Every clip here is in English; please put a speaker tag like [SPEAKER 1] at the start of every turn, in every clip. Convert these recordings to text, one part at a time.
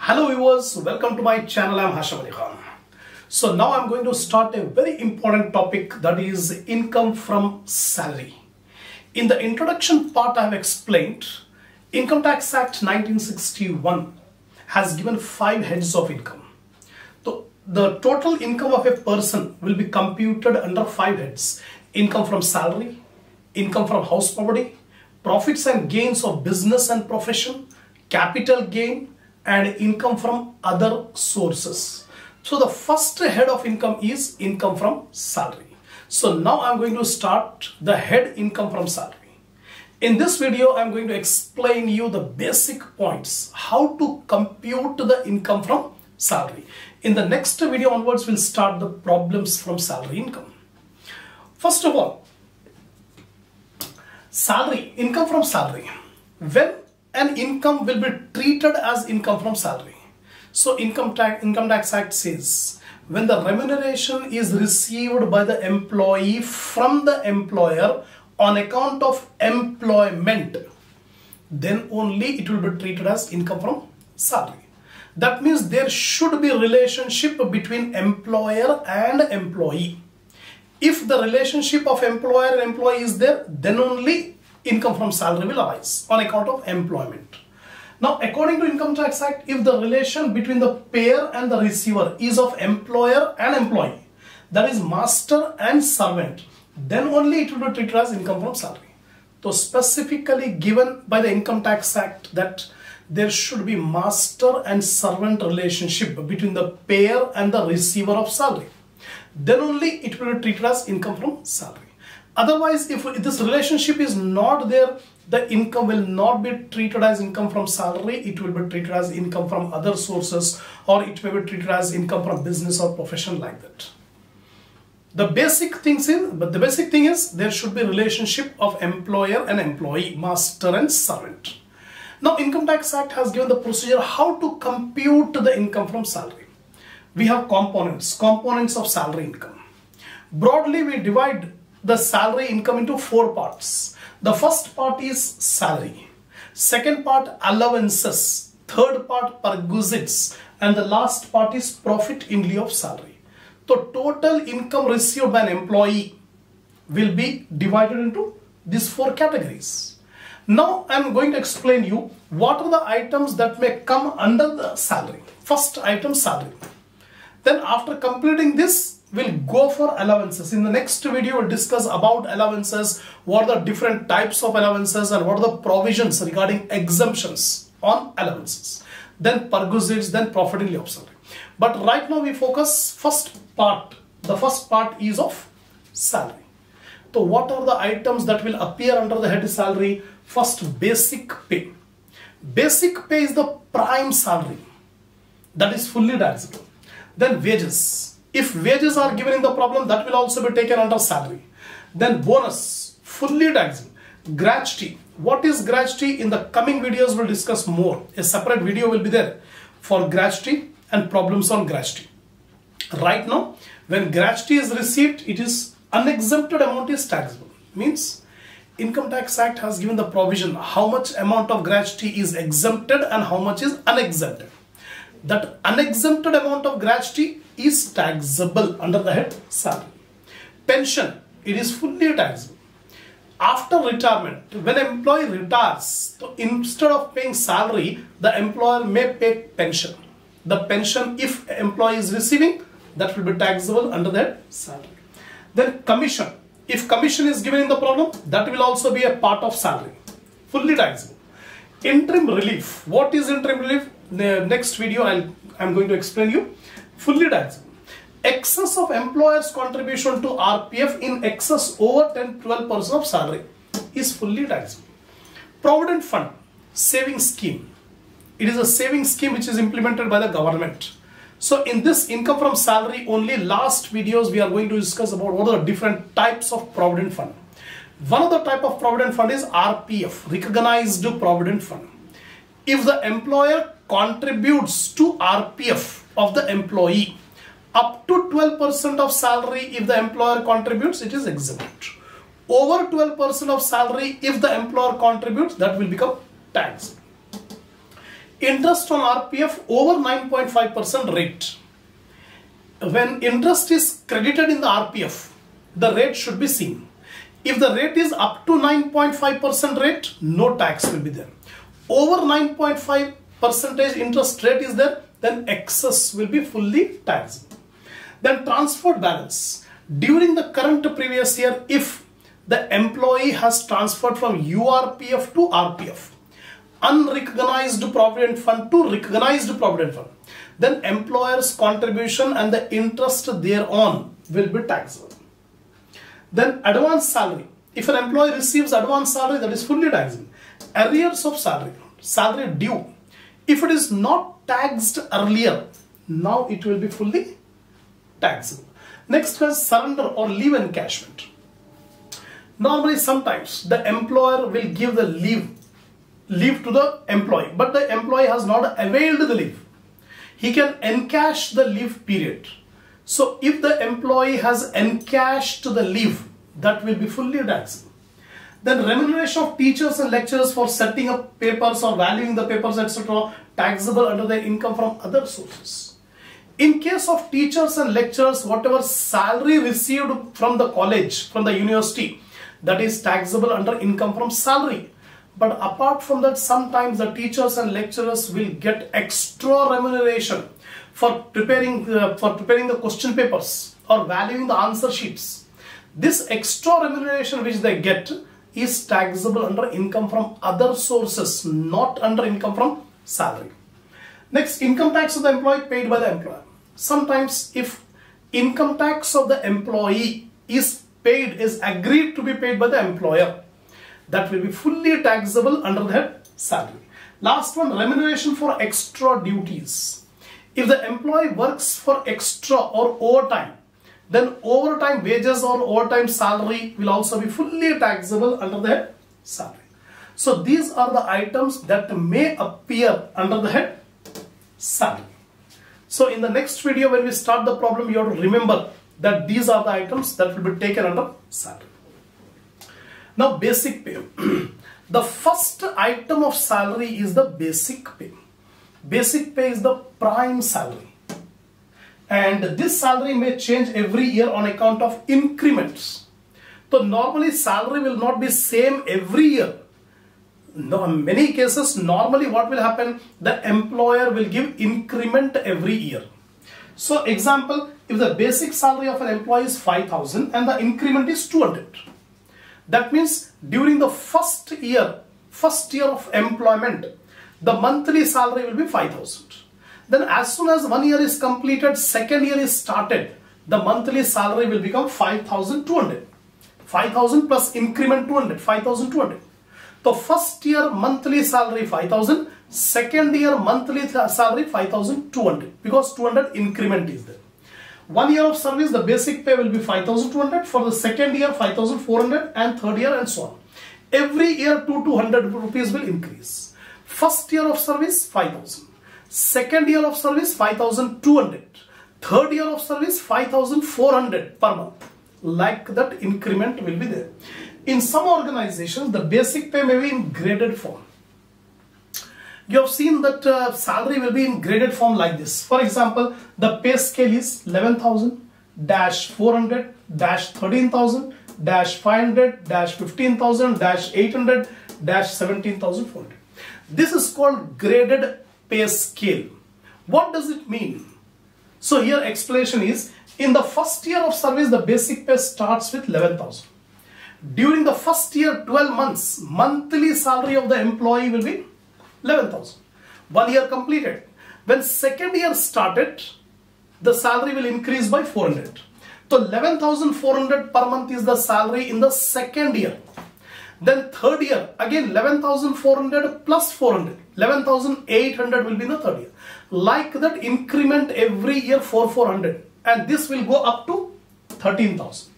[SPEAKER 1] Hello viewers, welcome to my channel. I am Hasham. So now I am going to start a very important topic, that is income from salary. In the introduction part I have explained Income Tax Act 1961 has given 5 heads of income. So the total income of a person will be computed under 5 heads: income from salary, income from house property, profits and gains of business and profession, capital gain, and income from other sources. So the first head of income is income from salary. So now I'm going to start the head income from salary. In this video, I'm going to explain you the basic points, how to compute the income from salary. In the next video onwards, we'll start the problems from salary income. First of all, salary, income from salary. When an income will be treated as income from salary. So Income Tax Act says when the remuneration is received by the employee from the employer on account of employment, then only it will be treated as income from salary. That means there should be a relationship between employer and employee. If the relationship of employer and employee is there, then only income from salary will arise on account of employment. Now, according to Income Tax Act, if the relation between the payer and the receiver is of employer and employee, that is master and servant, then only it will be treated as income from salary. So specifically given by the Income Tax Act that there should be master and servant relationship between the payer and the receiver of salary, then only it will be treated as income from salary. Otherwise, if this relationship is not there, the income will not be treated as income from salary. It will be treated as income from other sources, or it may be treated as income from business or profession, like that. The basic thing is there should be relationship of employer and employee, master and servant. Now, Income Tax Act has given the procedure how to compute the income from salary. We have components of salary income. Broadly, we divide the salary income into 4 parts. The first part is salary, second part allowances, third part perquisites, and the last part is profit in lieu of salary. So total income received by an employee will be divided into these 4 categories. Now I am going to explain you what are the items that may come under the salary. First item, salary. Then after completing this, we'll go for allowances. In the next video, we'll discuss about allowances, what are the different types of allowances, and what are the provisions regarding exemptions on allowances. Then perquisites, then profit in lieu of salary. But right now we focus first part. The first part is of salary. So what are the items that will appear under the head salary? First, basic pay. Basic pay is the prime salary, that is fully taxable. Then wages. If wages are given in the problem, that will also be taken under salary. Then bonus, fully taxable. Gratuity. What is gratuity? In the coming videos, we'll discuss more. A separate video will be there for gratuity and problems on gratuity. Right now, when gratuity is received, it is unexempted amount is taxable. Means Income Tax Act has given the provision how much amount of gratuity is exempted and how much is unexempted. That unexempted amount of gratuity is taxable under the head salary. Pension, it is fully taxable. After retirement, when an employee retires, so instead of paying salary, the employer may pay pension. The pension, if employee is receiving, that will be taxable under the head salary. Then commission, if commission is given in the problem, that will also be a part of salary, fully taxable. Interim relief, what is interim relief? The next video I'm going to explain you. Fully taxable. Excess of employer's contribution to RPF in excess over 10-12% of salary is fully taxable. Provident fund, saving scheme. It is a saving scheme which is implemented by the government. So in this income from salary, only last videos we are going to discuss about what are the different types of provident fund. One of the type of provident fund is RPF, recognized provident fund. If the employer contributes to RPF of the employee up to 12% of salary, if the employer contributes, it is exempt. Over 12% of salary, if the employer contributes, that will become taxed. interest on RPF over 9.5% rate. When interest is credited in the RPF, the rate should be seen. If the rate is up to 9.5% rate, no tax will be there. Over 9.5% interest rate is there, then excess will be fully taxed. Then transferred balance. During the current previous year, if the employee has transferred from URPF to RPF, unrecognized provident fund to recognized provident fund, then employer's contribution and the interest thereon will be taxable. Then advance salary. If an employee receives advance salary, that is fully taxable. Arrears of salary, salary due. If it is not taxed earlier, now it will be fully taxable. Next is surrender or leave encashment. Normally, sometimes the employer will give the leave to the employee, but the employee has not availed the leave. He can encash the leave period. So if the employee has encashed the leave, that will be fully taxable. Then remuneration of teachers and lecturers for setting up papers or valuing the papers, etc., taxable under their income from other sources. In case of teachers and lecturers, whatever salary received from the college, from the university, that is taxable under income from salary. But apart from that, sometimes the teachers and lecturers will get extra remuneration for preparing the question papers or valuing the answer sheets. This extra remuneration which they get is taxable under income from other sources, not under income from salary. Next, income tax of the employee paid by the employer. Sometimes if income tax of the employee is agreed to be paid by the employer, that will be fully taxable under that salary. Last one, remuneration for extra duties. If the employee works for extra or overtime, then overtime wages or overtime salary will also be fully taxable under the head salary. So these are the items that may appear under the head salary. So in the next video, when we start the problem, you have to remember that these are the items that will be taken under salary. Now, basic pay. The first item of salary is the basic pay. Basic pay is the prime salary. And this salary may change every year on account of increments. So normally salary will not be same every year. No, in many cases, normally what will happen, the employer will give increment every year. So example, if the basic salary of an employee is 5,000 and the increment is 200. That means during the first year of employment, the monthly salary will be 5,000. Then as soon as 1 year is completed, second year is started, the monthly salary will become 5,200. 5,000 plus increment 200, 5,200. So first year monthly salary 5,000, second year monthly salary 5,200 because 200 increment is there. 1 year of service, the basic pay will be 5,200, for the second year 5,400 and third year and so on. Every year 200 rupees will increase. First year of service 5,000, second year of service 5,200, third year of service 5,400 per month. Like that increment will be there. In some organizations, the basic pay may be in graded form. You have seen that salary will be in graded form like this. For example, the pay scale is 11,000, -400, -13,000, -500, -15,000, -800, -17,400. This is called graded pay scale. What does it mean? So here explanation is, in the first year of service, the basic pay starts with 11,000. During the first year, 12 months, monthly salary of the employee will be 11,000. 1 year completed. When second year started, the salary will increase by 400. So 11,400 per month is the salary in the second year. Then third year, again 11,400 plus 400. 11,800 will be in the third year. Like that, increment every year for 400. And this will go up to 13,000.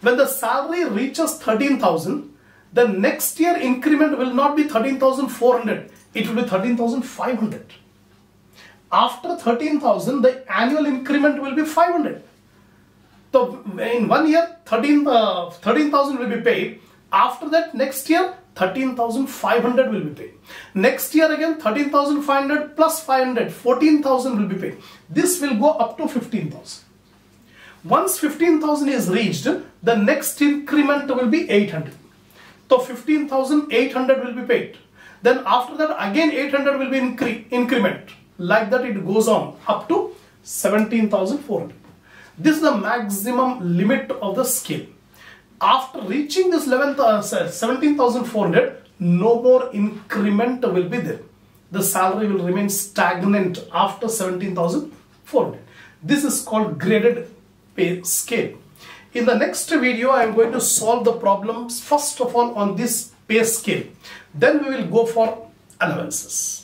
[SPEAKER 1] When the salary reaches 13,000, the next year increment will not be 13,400. It will be 13,500. After 13,000, the annual increment will be 500. So in 1 year, 13,000 will be paid. After that, next year, 13,500 will be paid. Next year again 13,500 plus 500, 14,000 will be paid. This will go up to 15,000. Once 15,000 is reached, the next increment will be 800. So 15,800 will be paid. Then after that again 800 will be increment. Like that it goes on up to 17,400. This is the maximum limit of the scale. After reaching this 17,400, no more increment will be there. The salary will remain stagnant after 17,400. This is called graded pay scale. In the next video, I am going to solve the problems first of all on this pay scale. Then we will go for allowances.